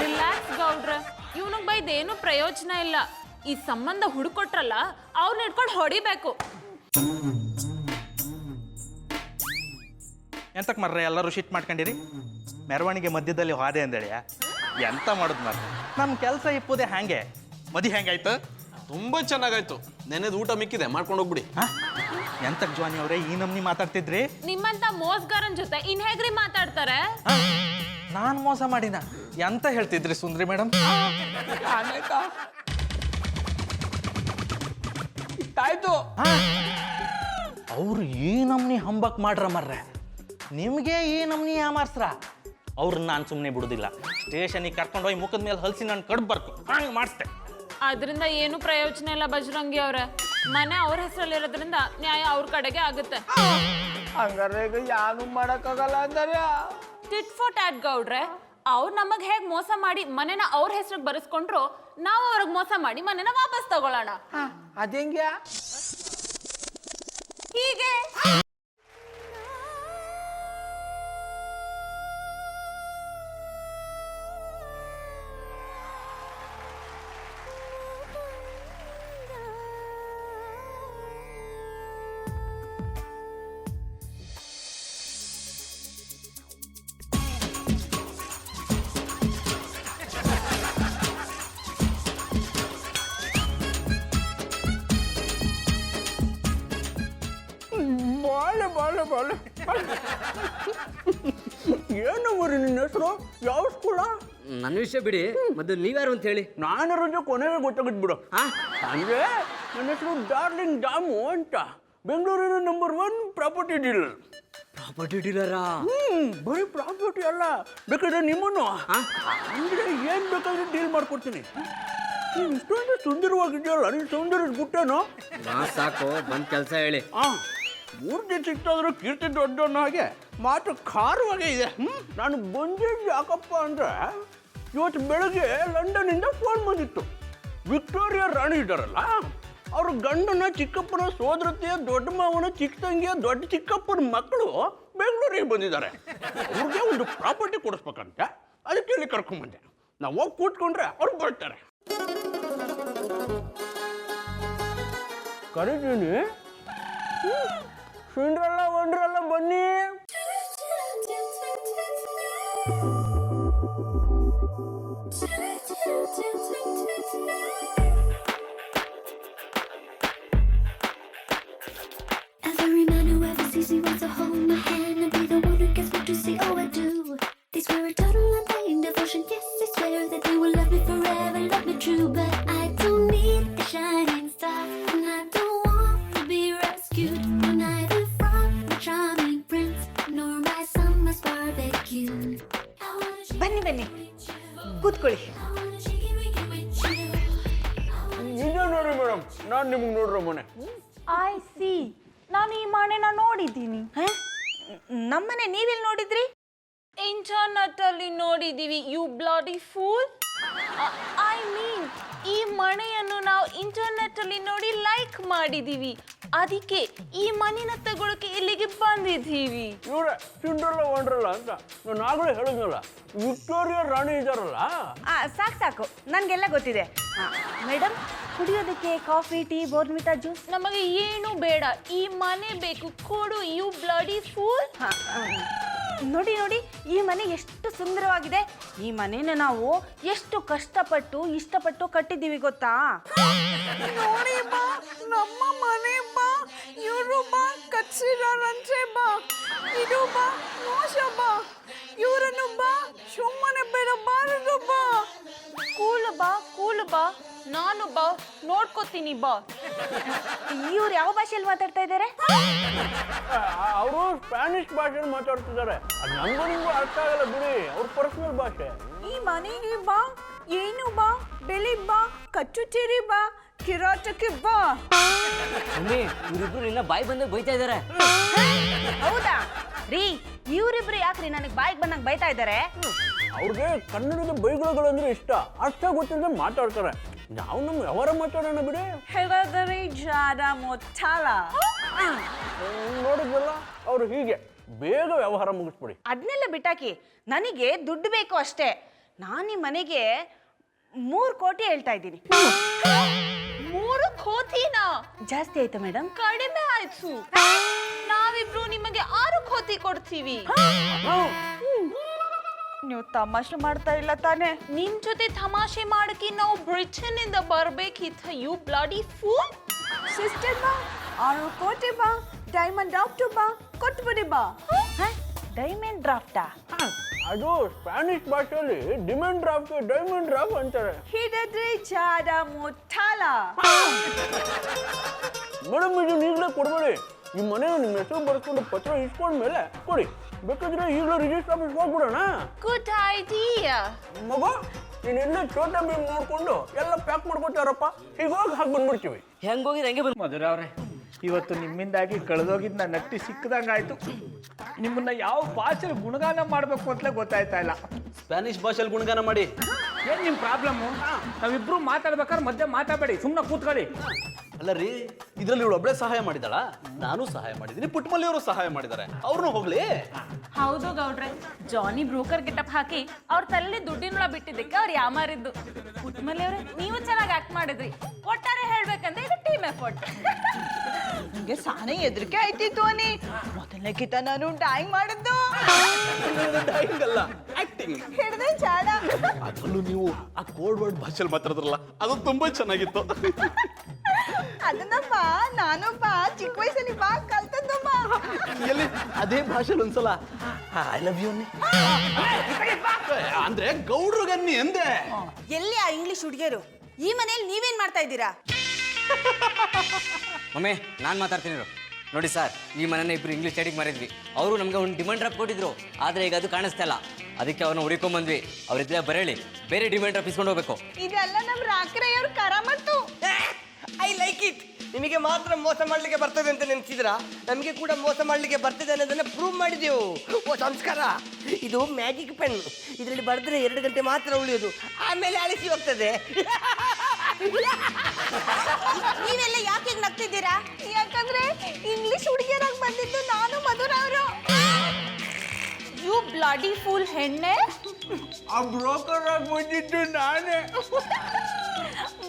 ರಿಲ್ಯಾಕ್ಸ್ ಗೌಡ್ರೆ, ಇವನಿಗೆ ಬೈದೇನು ಪ್ರಯೋಜನ ಇಲ್ಲ. ಈ ಸಂಬಂಧ ಹುಡುಕೊಟ್ರಲ್ಲ, ಅವ್ರನ್ನ ಇಟ್ಕೊಂಡು ಹೊಡಿಬೇಕು. ಎಂತಕ್ಕೆ ಮರ್ರೆ ಎಲ್ಲರೂ ಶಿಟ್ ಮಾಡ್ಕೊಂಡಿರಿ? ಮೆರವಣಿಗೆ ಮಧ್ಯದಲ್ಲಿ ಹಾದೆ ಅಂದೇಳಿ ಎಂತ ಮಾಡೋದು ಮರ್ರೆ? ನಮ್ಮ ಕೆಲಸ ಇಪ್ಪುದೇ ಹ್ಯಾಂಗೆ. ಮದಿ ಹೆಂಗಾಯ್ತು? ತುಂಬಾ ಚೆನ್ನಾಗಾಯ್ತು. ನೆನೆದು ಊಟ ಮಿಕ್ಕಿದೆ, ಮಾಡ್ಕೊಂಡು ಹೋಗ್ಬಿಡಿ. ಎಂತಕ್ ಜಾನಿ ಅವರೇ ಈ ನಮ್ನಿ ಮಾತಾಡ್ತಿದ್ರಿ? ನಿಮ್ಮಂತ ಮೋಸ್ಗಾರನ್ ಜೊತೆ ಇನ್ ಹೇಗ್ರಿ ಮಾತಾಡ್ತಾರೆ? ನಾನು ಮೋಸ ಮಾಡಿನ ಎಂತ ಹೇಳ್ತಿದ್ರಿ ಸುಂದ್ರಿ ಮೇಡಮ್? ಆಯ್ತು, ಅವ್ರು ಈ ನಮ್ನಿ ಹಂಬಕ್ ಮಾಡ್ರ ಮರ್ರೆ, ನಿಮ್ಗೆ ಈ ನಮ್ನಿ ಯಾಮಾರ್ಸ್ರ. ಅವ್ರನ್ನ ನಾನು ಸುಮ್ಮನೆ ಬಿಡುದಿಲ್ಲ. ಸ್ಟೇಷನಿಗೆ ಕರ್ಕೊಂಡು ಹೋಗಿ ಮುಖದ ಮೇಲೆ ಹಲ್ಸಿ ನಾನು ಕಡ್ಬ್ ಬರ್ಕು ಹಂಗೆ ಮಾಡಿಸ್ತೆ. ಅದರಿಂದ ಏನು ಪ್ರಯೋಜನ ಇಲ್ಲ ಬಜರಂಗಿ ಅವ್ರೆ. ಮನೆ ಅವ್ರ ಹೆಸರಲ್ಲಿರೋದ್ರಿಂದ ನ್ಯಾಯ ಅವ್ರ ಕಡೆಗೆ ಆಗುತ್ತೆ. ಹಂಗಾರೆ ಈಗ ಯಾರು ಮಾಡಕ್ಕಾಗಲ್ಲ ಅಂದರೆ ಟಿಟ್ ಫಾರ್ ಟ್ಯಾಟ್ ಗೌಡ್ರೆ. ಅವ್ರು ನಮಗ್ ಹೇಗ್ ಮೋಸ ಮಾಡಿ ಮನೆನ ಅವ್ರ ಹೆಸರಿಗೆ ಬರೆಸ್ಕೊಂಡ್ರು, ನಾವು ಅವ್ರಿಗೆ ಮೋಸ ಮಾಡಿ ಮನೆನ ವಾಪಸ್ ತಗೊಳ್ಳೋಣ. ಅದೇಂಗ್ಯಾ? ಹೀಗೆ ಏನು ಮರಿ ನಿನ್ನ ಹೆಸರು? ಯಾವ ಸ್ಕೂಲ? ನನ್ನ ವಿಷಯ ಬಿಡಿ, ಮೊದಲು ನೀವ್ಯಾರು ಅಂತ ಹೇಳಿ. ನಾನು ರಂಜ ಕೊನೆಗೆ ಗೊತ್ತಾಗಿದ್ದು ಬಿಡು. ಅಂದ್ರೆ ನನ್ನ ಹೆಸರು ಡಾರ್ಲಿಂಗ್ ದಾಮು ಅಂತ, ಬೆಂಗಳೂರಿನ ನಂಬರ್ 1 ಪ್ರಾಪರ್ಟಿ ಡೀಲರ್. ಪ್ರಾಪರ್ಟಿ ಡೀಲರಾ? ಬರೀ ಪ್ರಾಪರ್ಟಿ ಅಲ್ಲ, ಬೇಕಾದ್ರೆ ನಿಮ್ಮನ್ನು ಅಂದ್ರೆ ಏನ್ ಬೇಕಾದ್ರೆ ಡೀಲ್ ಮಾಡ್ಕೊಡ್ತೀನಿ. ನೀನು ಇಷ್ಟೊಂದು ಸುಂದರವಾಗಿದೆಯಲ್ಲ, ನೀನು ಸೌಂದರ್ಯದ ಗುಟ್ಟೇನು? ಸಾಕು, ಬಂದ್ ಕೆಲಸ ಹೇಳಿ. ಮೂರ್ತಿ ಸಿಕ್ತಾದ್ರೂ ಕೀರ್ತಿ ದೊಡ್ಡವನ್ನ ಹಾಗೆ ಮಾತು ಖಾರವಾಗೇ ಇದೆ. ನಾನು ಬಂದಿದ್ದು ಯಾಕಪ್ಪ ಅಂದ್ರೆ ಇವತ್ತು ಬೆಳಗ್ಗೆ ಲಂಡನ್ನಿಂದ ಫೋನ್ ಬಂದಿತ್ತು. ವಿಕ್ಟೋರಿಯಾ ರಾಣಿ ಇದ್ದಾರಲ್ಲ, ಅವ್ರ ಗಂಡನ ಚಿಕ್ಕಪ್ಪನ ಸೋದರತೆಯ ದೊಡ್ಡ ಮಾವನ ಚಿಕ್ಕ ತಂಗಿಯ ದೊಡ್ಡ ಚಿಕ್ಕಪ್ಪನ ಮಕ್ಕಳು ಬೆಂಗಳೂರಿಗೆ ಬಂದಿದ್ದಾರೆ. ಅವ್ರಿಗೆ ಒಂದು ಪ್ರಾಪರ್ಟಿ ಕೊಡಿಸ್ಬೇಕಂತೆ, ಅದಕ್ಕೆ ಇಲ್ಲಿ ಕರ್ಕೊಂಡ್ಬಂದೆ. ನಾವು ಹೋಗಿ ಕೂತ್ಕೊಂಡ್ರೆ ಅವ್ರು ಬರ್ತಾರೆ. ಕರೀತೀನಿ. ಸಿಂಡ್ರಲ್ಲ ವಂಡ್ರಲ್ಲ ಬನ್ನಿ. Every man who ever sees me wants to hold my hand and be the one who gets me to say, oh, I do. They swear eternal undying devotion. Yes, they swear that they will love me forever, love me true. But I don't need a shining star, and I don't want to be rescued. I'm neither from the charming prince, nor my summer's barbecue. ಬನ್ನಿ ಬನ್ನಿ, ಕೂತ್ಕೊಳ್ಳಿ. ಇದೇ ನೋಡಿ madam, ನಾನು ನಿಮಗೆ ನೋಡ್ರೋ ಮನೆ. I C, ನಾನು ಈ ಮನೆನ ನೋಡಿದ್ದೀನಿ. ನಮ್ಮನೆ ನೀವೆಲ್ಲಿ ನೋಡಿದ್ರಿ? ಇಂಟರ್ನೆಟ್ ಅಲ್ಲಿ ನೋಡಿದೀವಿ. You bloody fool. I mean, ಈ ಮನೆಯನ್ನು ನಾವು ಇಂಟರ್ನೆಟ್ ಅಲ್ಲಿ ನೋಡಿ ಲೈಕ್ ಮಾಡಿದೀವಿ. ಅದಕ್ಕೆ ಈ ಮನೆನ ತಗೊಳಕ್ಕೆ ಇಲ್ಲಿಗೆ ಬಂದಿದ್ದೀವಿ. ಇವ್ರೆ ಸಿಂಡ್ರಲ್ಲ ವಂಡ್ರಲ್ಲ ಅಂತ ನಾನು ಆಗಲೇ ಹೇಳಿದ್ನಲ್ಲ, ವಿಕ್ಟೋರಿಯಾ ರಾಣಿ ಇದ್ದಾರಲ್ಲ. ಸಾಕು ಸಾಕು, ನನಗೆಲ್ಲ ಗೊತ್ತಿದೆ. ಮೇಡಮ್, ಕುಡಿಯೋದಕ್ಕೆ ಕಾಫಿ, ಟೀ, ಬೋರ್ನ್ವಿಟಾ, ಜ್ಯೂಸ್? ನಮಗೆ ಏನು ಬೇಡ, ಈ ಮನೆ ಬೇಕು, ಕೊಡು. You bloody fool. ನೋಡಿ ನೋಡಿ, ಈ ಮನೆ ಎಷ್ಟು ಸುಂದರವಾಗಿದೆ. ಈ ಮನೆನ ನಾವು ಎಷ್ಟು ಕಷ್ಟಪಟ್ಟು ಇಷ್ಟಪಟ್ಟು ಕಟ್ಟಿದ್ದೀವಿ ಗೊತ್ತಾ? ನೋಡಿ ಬಾ, ನಮ್ಮ ಮನೆ ಬಾ. ಇವರು ಬಾ, ಕಚ್ಚಿದಾರಂತೆ ಬಾ. ಇದು ಬಾ, ಮೋಸ ಬಾ. ಇವರನ್ನು ಬಾ, ಸುಮ್ಮನೆ ಬಿಡಬಾರದು ಬಾ. ಕೂಲ್ ಬಾ, ನಾನು ಬಾ, ನೋಡ್ಕೋತೀನಿ ಬಾ. ಇವ್ರು ಯಾವ ಭಾಷೆಯಲ್ಲಿ ಮಾತಾಡ್ತಾ ಇದ್ದಾರೆ? ಅವರು ಸ್ಪ್ಯಾನಿಷ್ ಭಾಷೆಯಲ್ಲಿ ಮಾತಾಡ್ತಿದ್ದಾರೆ. ಅದು ನಮಗೂ ನಿಮಗೂ ಅರ್ಥ ಆಗಲ್ಲ ಬಿಡಿ, ಅವ್ರ ಪರ್ಸನಲ್ ಭಾಷೆ. ಈ ಮನೆಗೆ ಬಾ, ಏನು ಬಾ, ಬೆಳಿ ಬಾ, ಕಚ್ಚುಚಿರಿ ಬಾ, ಕಿರಾಟಕ್ಕೆ ಬಾ. ಇವರಿಬ್ರು ನಿನ್ನ ಬಾಯಿ ಬಂದಾಗ ಬೈತಾ ಇದಾರೆ. ಹೌದಾ ರೀ? ಇವರಿಬ್ರು ಯಾಕ್ರಿ ನನಗೆ ಬಾಯಿಗೆ ಬಂದಂಗೆ ಬೈತಾ ಇದ್ದಾರೆ? ಅವ್ರಿಗೆ ಕನ್ನಡದ ಬೈಗುಳಗಳಂದ್ರೆ ಇಷ್ಟ, ಅರ್ಥ ಗೊತ್ತಿಲ್ಲದೆ ಮಾತಾಡ್ತಾರೆ. ನಾವು ನಮ್ಮ ವ್ಯವಹಾರ ಮಾತಾಡೋಣ ಬಿಡಿ. ಹೇಳಿದರೆ ಜಾಡ ಮೊಟ್ಟಲ. ನೋಡಿದ್ವಲ್ಲ, ಅವ್ರು ಹೀಗೆ ಬೇಗ ವ್ಯವಹಾರ ಮುಗಿಸ್ಬಿಡಿ. ಅದನ್ನೆಲ್ಲ ಬಿಟ್ಟಾಕಿ, ನನಗೆ ದುಡ್ಡು ಬೇಕು ಅಷ್ಟೇ. ನಾನು ಈ ಮನೆಗೆ 3 ಕೋಟಿ ಹೇಳ್ತಾ ಇದ್ದೀನಿ. 3 ಕೋಟಿನಾ? ಜಾಸ್ತಿ ಆಯ್ತಾ ಮೇಡಮ್? ಕಡಿಮೆ ಆಯ್ತು. ನಾವಿಬ್ರು ನಿಮಗೆ 6 ಕೋಟಿ ಕೊಡ್ತೀವಿ. ನೀವು ತಮಾಷೆ ಮಾಡ್ತಾ ಇಲ್ಲ ತಾನೇ? ನಿಮ್ ಜೊತೆ ತಮಾಷೆ ಮಾಡಕ್ಕೆ ನಾವು ಬ್ರಿಟನ್ ಇಂದ ಬರ್ಬೇಕಿತ್ತ. You bloody fool. ಸಿಸ್ಟರ್ ಬಾ, 6 ಕೋಟಿ ಬಾ, ಡೈಮಂಡ್ ಡ್ರಾಫ್ಟ್ ಬಾ, ಕೊಟ್ಬಿಡಿ ಬಾ. ಡೈಮಂಡ್ ಡ್ರಾಫ್ಟಾ? ಅದು ಸ್ಪ್ಯಾನಿಷ್ ಭಾಷೆಯಲ್ಲಿ ಡಿಮ್ಯಾಂಡ್ ಡ್ರಾಫ್ಟ್ ಡೈಮಂಡ್ ಡ್ರಾಫ್ಟ್ ಅಂತಾರೆ. ಹಿಡಿದ್ರೆ ಜಾಡ ಮೊಟ್ಟಲ. ಮೇಡಮ್, ಇದು ಈಗಲೇ ಕೊಡ್ಬೇಡಿ. ಈ ಮನೆ ನಿಮ್ಮ ಹೆಸರು ಬರ್ಕೊಂಡು ಪತ್ರ ಇಸ್ಕೊಂಡ್ಮೇಲೆ ಕೊಡಿ. ಬೇಕಾದ್ರೆ ಈಗಲೇ ರಿಜಿಸ್ಟರ್ ಆಫೀಸ್ ಹೋಗ್ಬಿಡೋಣ. Good idea. ಮಗ, ನೀನು ಇಲ್ಲೇ ಚೋಟ ಭೀಮ್ ನೋಡ್ಕೊಂಡು ಎಲ್ಲ ಪ್ಯಾಕ್ ಮಾಡ್ಕೊತಾರಪ್ಪ. ಈಗ ಹೋಗಿ ಹಾಕಿ ಬಂದ್ಬಿಡ್ತೀವಿ. ಹೆಂಗೋಗಿದ್ ಹೆಂಗೆ ಬಂದು. ಮಧುರ ಅವ್ರೆ, ಇವತ್ತು ನಿಮ್ಮಿಂದಾಗಿ ಕಳೆದೋಗಿದ್ದ ನಟ್ಟಿ ಸಿಕ್ಕದಂಗಾಯ್ತು. ನಿಮ್ಮನ್ನ ಯಾವ ಭಾಷೆಯಲ್ಲಿ ಗುಣಗಾನ ಮಾಡಬೇಕು ಅಂತಲೇ ಗೊತ್ತಾಯ್ತಾ ಇಲ್ಲ. ಸ್ಪ್ಯಾನಿಷ್ ಭಾಷೆಯಲ್ಲಿ ಗುಣಗಾನ ಮಾಡಿ. ಏನ್ ನಿಮ್ಮ ಪ್ರಾಬ್ಲಮ್ಮು? ನಾವಿಬ್ರು ಮಾತಾಡ್ಬೇಕಾದ್ರೆ ಮಧ್ಯೆ ಮಾತಾಡಬೇಡಿ, ಸುಮ್ಮನೆ ಕೂತ್ಕೊಳ್ಳಿ. ಅಲ್ಲ ರೀ, ಇದರಲ್ಲಿ ಇವಳು ಒಬ್ಬಳೇ ಸಹಾಯ ಮಾಡಿದಾಳ? ನಾನು ಸಹಾಯ ಮಾಡಿದ್ದೀನಿ, ಪುಟ್ಟಮಲ್ಲಿ ಅವರು ಸಹಾಯ ಮಾಡಿದ್ದಾರೆ. ಅವ್ರನ್ನೂ ಹೋಗ್ಲಿ. ಹೌದು ಗೌಡ್ರೆ, ಜಾನಿ ಬ್ರೋಕರ್ ಗೆಟಪ್ ಹಾಕಿ ಅವ್ರ ತಲೆ ದುಡ್ಡಿನ ಬಿಟ್ಟಿದ್ದಕ್ಕೆ ಅವ್ರು ಯಾಮಾರಿದ್ದು. ಪುಟ್ಮಲ್ಲಿ ಅವ್ರೆ, ನೀವು ಚೆನ್ನಾಗಿ ಆಕ್ಟ್ ಮಾಡಿದ್ರಿ. ಒಟ್ಟಾರೆ ಹೇಳ್ಬೇಕಂದ್ರೆ ಇದು ಟೀಮ್ ಎಫರ್ಟ್. ನಿಮಗೆ ಸಾನೇ ಹೆದರಿಕೆ ಆಯ್ತಿತ್ತು ಅನಿ. ಮೊದಲನೇಕಿತ ನಾನು ಡ್ರಾಯಿಂಗ್ ಮಾಡಿದ್ದು. ಡ್ರಾಯಿಂಗ್ ಅಲ್ಲ, ಆಕ್ಟಿಂಗ್. ಹಿಡ್ದೆ ಚಾಡ. ಅದರಲ್ಲೂ ನೀವು ಆ ಕೋಡ್ ವರ್ಡ್ ಭಾಷೆಯಲ್ಲಿ ಮಾತಾಡಿದ್ರಲ್ಲ ಅದು ತುಂಬಾ ಚೆನ್ನಾಗಿತ್ತು. ಅದನ್ನಪ್ಪ ನಾನೊಬ್ಬ ಚಿಕ್ಕ ವಯಸ್ಸಲ್ಲಿ ಬಾ ಕಲ್ತದ್ದಮ್ಮ. ಎಲ್ಲಿ ಅದೇ ಭಾಷೆಲಿ ಒಂದ್ಸಲ ಐ ಲವ್ ಯು ಅಂದ್ರೆ ಗೌಡ್ರಿಗನ್ನಿ ಎಂದೆ. ಎಲ್ಲಿ ಆ ಇಂಗ್ಲಿಷ್ ಹುಡುಗಿಯರು? ಈ ಮನೇಲಿ ನೀವೇನ್ ಮಾಡ್ತಾ ಇದ್ದೀರಾ? ಮಮ್ಮಿ ನಾನು ಮಾತಾಡ್ತೀನಿ ನೋಡಿ ಸರ್, ಈ ಮನೆನ ಇಬ್ರು ಇಂಗ್ಲೀಷ್ ಸ್ಟಡಿಗೆ ಮಾರಿದ್ವಿ. ಅವರು ನಮ್ಗೆ ಒಂದು ಡಿಮಾಂಡ್ ಡ್ರಾಪ್ ಕೊಟ್ಟಿದ್ರು, ಆದರೆ ಈಗ ಅದು ಕಾಣಿಸ್ತಾ ಇಲ್ಲ. ಅದಕ್ಕೆ ಅವ್ರನ್ನ ಹುಡುಕೊಂಬಂದ್ವಿ. ಅವ್ರಿದ್ರೆ ಬರೇಳಿ ಬೇರೆ ಡಿಮಾಂಡ್ ಡ್ರಾಪ್ ಇಸ್ಕೊಂಡು ಹೋಗ್ಬೇಕು. ಇದೆಲ್ಲ ನಮ್ಮ ರಾಕ್ರಯ್ಯವ್ರ ಕರಾಮತ್ತು. I like it. ನಿಮಗೆ ಮಾತ್ರ ಮೋಸ ಮಾಡ್ಲಿಕ್ಕೆ ಬರ್ತದೆ ಅಂತ ನೆನೆಸಿದ್ರ, ನಮಗೆ ಕೂಡ ಮೋಸ ಮಾಡ್ಲಿಕ್ಕೆ ಬರ್ತದೆ ಅನ್ನೋದನ್ನ ಪ್ರೂವ್ ಮಾಡಿದೆವು. ಓ ಸಂಸ್ಕಾರ, ಇದು ಮ್ಯಾಜಿಕ್ ಪೆನ್. ಇದರಲ್ಲಿ ಬರೆದ್ರೆ 2 ಗಂಟೆ ಮಾತ್ರ ಉಳಿಯೋದು, ಆಮೇಲೆ ಅಳಿಸಿ ಹೋಗ್ತದೆ. ನೀವೆಲ್ಲ ಯಾಕೆ ನಗ್ತಿದ್ದೀರಾ? ಯಾಕಂದ್ರೆ ಇಂಗ್ಲಿಷ್ ಹುಡುಗಿಯರಾಗಿ ಬಂದಿದ್ದು ನಾನು ಮಧುರ ಅವರು. ಯು ಬ್ಲಡಿ ಫುಲ್ ಹೆಣ್ಣೆ. ಆ ಬ್ರೋಕರ್ ಆಗಿ ಬಂದಿದ್ದು ನಾನೇ.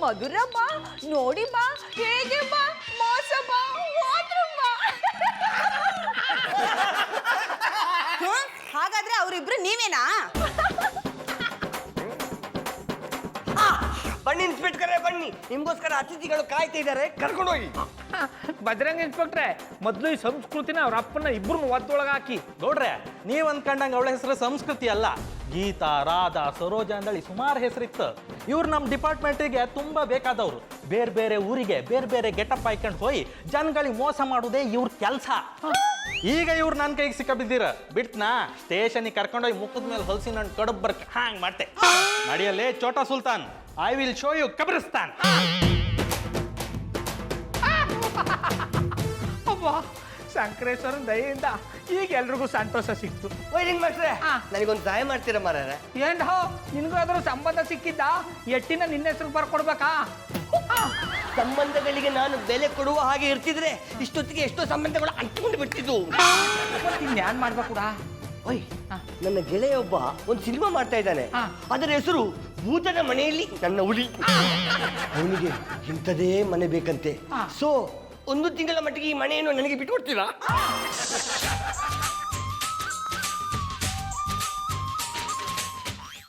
ಮಧುರ ಬಾ, ನೋಡಿ ಬಾ, ಹೇಗೆ ಬಾ, ಮೋಸ ಬಾ, ಹೋದ್ರು ಬಾ. ಹಾಗಾದ್ರೆ ಅವರಿಬ್ರು ನೀವೇನಾ? ಬನ್ನಿ ಇನ್ಸ್ಪೆಕ್ಟರ್, ಬನ್ನಿ, ನಿಮ್ಗೋಸ್ಕರ ಅತಿಥಿಗಳು ಕಾಯ್ತಾ ಇದ್ದಾರೆ, ಕರ್ಕೊಂಡೋಗಿ. ಬಜರಂಗ ಇನ್ಸ್ಪೆಕ್ಟ್ರೆ, ಮೊದಲು ಈ ಸಂಸ್ಕೃತಿನ ಅವ್ರ ಅಪ್ಪನ ಇಬ್ರು ಒತ್ತೊಳಗೆ ಹಾಕಿ. ಗೌಡ್ರೆ ನೀವ್ ಅನ್ಕಂಡಂಗೆ ಅವಳ ಹೆಸರು ಸಂಸ್ಕೃತಿ ಅಲ್ಲ, ಗೀತಾ, ರಾಧಾ, ಸರೋಜ ಅಂದಳಿ ಸುಮಾರು ಹೆಸರಿತ್ತು. ಇವ್ರು ನಮ್ಮ ಡಿಪಾರ್ಟ್ಮೆಂಟಿಗೆ ತುಂಬಾ ಬೇಕಾದವರು. ಬೇರೆ ಬೇರೆ ಊರಿಗೆ ಬೇರೆ ಬೇರೆ ಗೆಟಪ್ ಹಾಕೊಂಡು ಹೋಗಿ ಜನಗಳಿಗೆ ಮೋಸ ಮಾಡೋದೇ ಇವ್ರ ಕೆಲಸ. ಈಗ ಇವ್ರು ನನ್ನ ಕೈಗೆ ಸಿಕ್ಕಿದ್ದೀರ, ಬಿಟ್ನಾ ಸ್ಟೇಷನ್ಗೆ ಕರ್ಕೊಂಡೋಗಿ ಮುಖದ ಮೇಲೆ ಹೊಲಸಿನ ಹಣ್ಣು ಕಡುಬ್ ಬರ್ಕ ಹಾಂಗ್ ಮಾಡ್ತೆ. ನಡಿಯಲ್ಲೇ ಚೋಟಾ ಸುಲ್ತಾನ್, ಐ ವಿಲ್ ಶೋ ಯು ಕಬ್ರಿಸ್ತಾನ್. ಶಂಕರೇಶ್ವರ ದಯೆಯಿಂದ ಈಗ ಎಲ್ರಿಗೂ ಸಂತೋಷ ಸಿಕ್ತು. ವೈರಿಂಗ್ ಮಾಸ್ಟ್ರೆ, ನನಗೊಂದು ಸಹಾಯ ಮಾಡ್ತೀರಾ ಮಾರಾಯ? ಏನ್ ನಿನ್ಗೂ ಅದ್ರ ಸಂಬಂಧ ಸಿಕ್ಕಿದ್ದ? ಎಟ್ಟಿನ ನಿನ್ನ ಹೆಸರು ಬರ್ಕೊಡ್ಬೇಕಾ? ಸಂಬಂಧಗಳಿಗೆ ನಾನು ಬೆಲೆ ಕೊಡುವ ಹಾಗೆ ಇರ್ತಿದ್ರೆ ಇಷ್ಟೊತ್ತಿಗೆ ಎಷ್ಟೋ ಸಂಬಂಧಗಳು ಅಂಟಿಕೊಂಡು ಬಿಡ್ತಿದ್ವು. ಇನ್ಯಾನ್ ಮಾಡ್ಬೇಕು? ಓಯ್, ನನ್ನ ಗೆಳೆಯ ಒಬ್ಬ ಒಂದು ಸಿನಿಮಾ ಮಾಡ್ತಾ ಇದ್ದಾನೆ. ಅದರ ಹೆಸರು ಭೂತದ ಮನೆಯಲ್ಲಿ ನನ್ನ ಹುಲಿ. ಅವನಿಗೆ ಇಂಥದೇ ಮನೆ ಬೇಕಂತೆ. ಸೊ 1 ತಿಂಗಳ ಮಟ್ಟಿಗೆ ಈ ಮನೆಯನ್ನು ನನಗೆ ಬಿಟ್ಟು ಕೊಡ್ತೀರಾ?